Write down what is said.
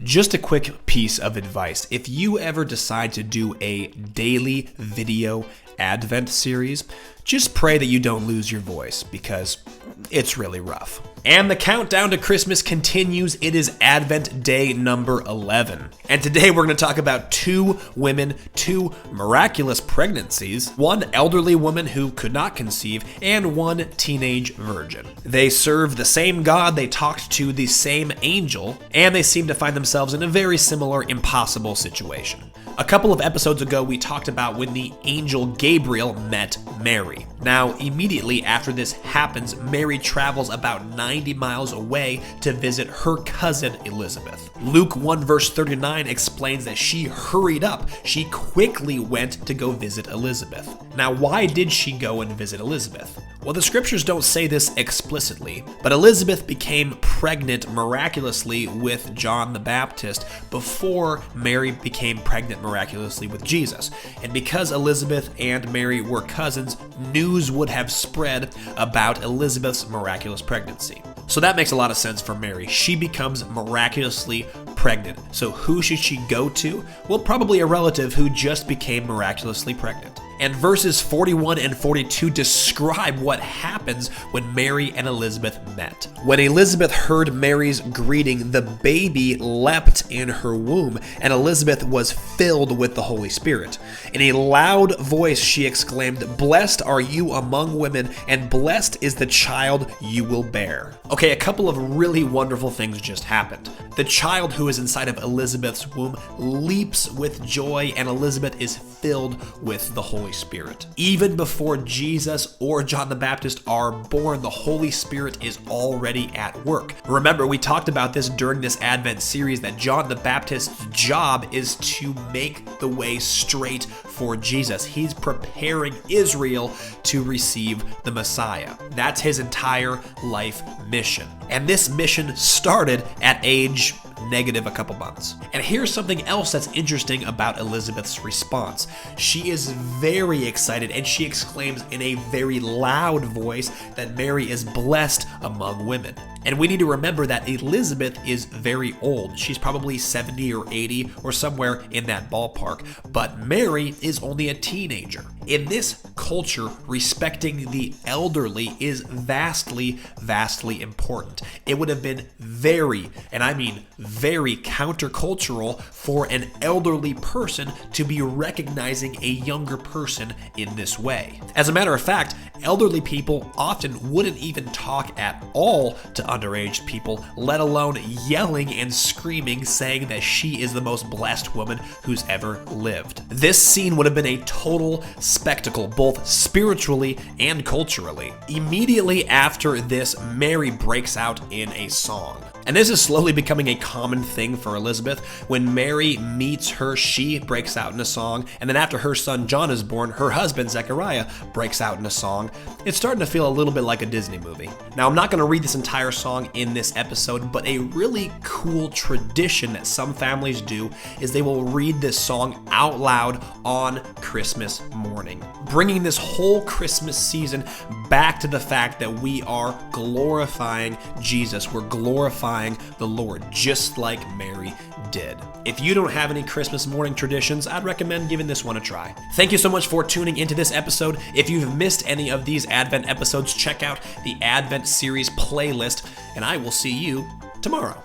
Just a quick piece of advice. If you ever decide to do a daily video Advent series, just pray that you don't lose your voice because it's really rough. And the countdown to Christmas continues. It is Advent day number 11. And today we're going to talk about two women, two miraculous pregnancies, one elderly woman who could not conceive, and one teenage virgin. They serve the same God, they talked to the same angel, and they seem to find themselves in a very similar impossible situation. A couple of episodes ago, we talked about when the angel Gabriel met Mary. Now, immediately after this happens, Mary travels about 90 miles away to visit her cousin Elizabeth. Luke 1 verse 39 explains that she hurried up. She quickly went to go visit Elizabeth. Now, why did she go and visit Elizabeth? Well, the scriptures don't say this explicitly, but Elizabeth became pregnant miraculously with John the Baptist before Mary became pregnant miraculously with Jesus. And because Elizabeth and Mary were cousins, news would have spread about Elizabeth's miraculous pregnancy. So that makes a lot of sense for Mary. She becomes miraculously pregnant. So who should she go to? Well, probably a relative who just became miraculously pregnant. And verses 41 and 42 describe what happens when Mary and Elizabeth met. When Elizabeth heard Mary's greeting, the baby leapt in her womb, and Elizabeth was filled with the Holy Spirit. In a loud voice, she exclaimed, "Blessed are you among women, and blessed is the child you will bear." Okay, a couple of really wonderful things just happened. The child who is inside of Elizabeth's womb leaps with joy, and Elizabeth is filled with the Holy Spirit. Even before Jesus or John the Baptist are born, the Holy Spirit is already at work. Remember, we talked about this during this Advent series, that John the Baptist's job is to make the way straight for Jesus. He's preparing Israel to receive the Messiah. That's his entire life mission. And this mission started at age negative a couple months. And here's something else that's interesting about Elizabeth's response. She is very excited, and she exclaims in a very loud voice that Mary is blessed among women. And we need to remember that Elizabeth is very old. She's probably 70 or 80 or somewhere in that ballpark. But Mary is only a teenager. In this culture, respecting the elderly is vastly, vastly important. It would have been very, and I mean very, countercultural for an elderly person to be recognizing a younger person in this way. As a matter of fact, elderly people often wouldn't even talk at all to underage people, let alone yelling and screaming, saying that she is the most blessed woman who's ever lived. This scene would have been a total spectacle, both spiritually and culturally. Immediately after this, Mary breaks out in a song. And this is slowly becoming a common thing for Elizabeth. When Mary meets her, she breaks out in a song. And then after her son John is born, her husband Zechariah breaks out in a song. It's starting to feel a little bit like a Disney movie. Now, I'm not going to read this entire song in this episode, but a really cool tradition that some families do is they will read this song out loud on Christmas morning, bringing this whole Christmas season back to the fact that we are glorifying Jesus. We're glorifying the Lord, just like Mary did. If you don't have any Christmas morning traditions, I'd recommend giving this one a try. Thank you so much for tuning into this episode. If you've missed any of these Advent episodes, check out the Advent series playlist, and I will see you tomorrow.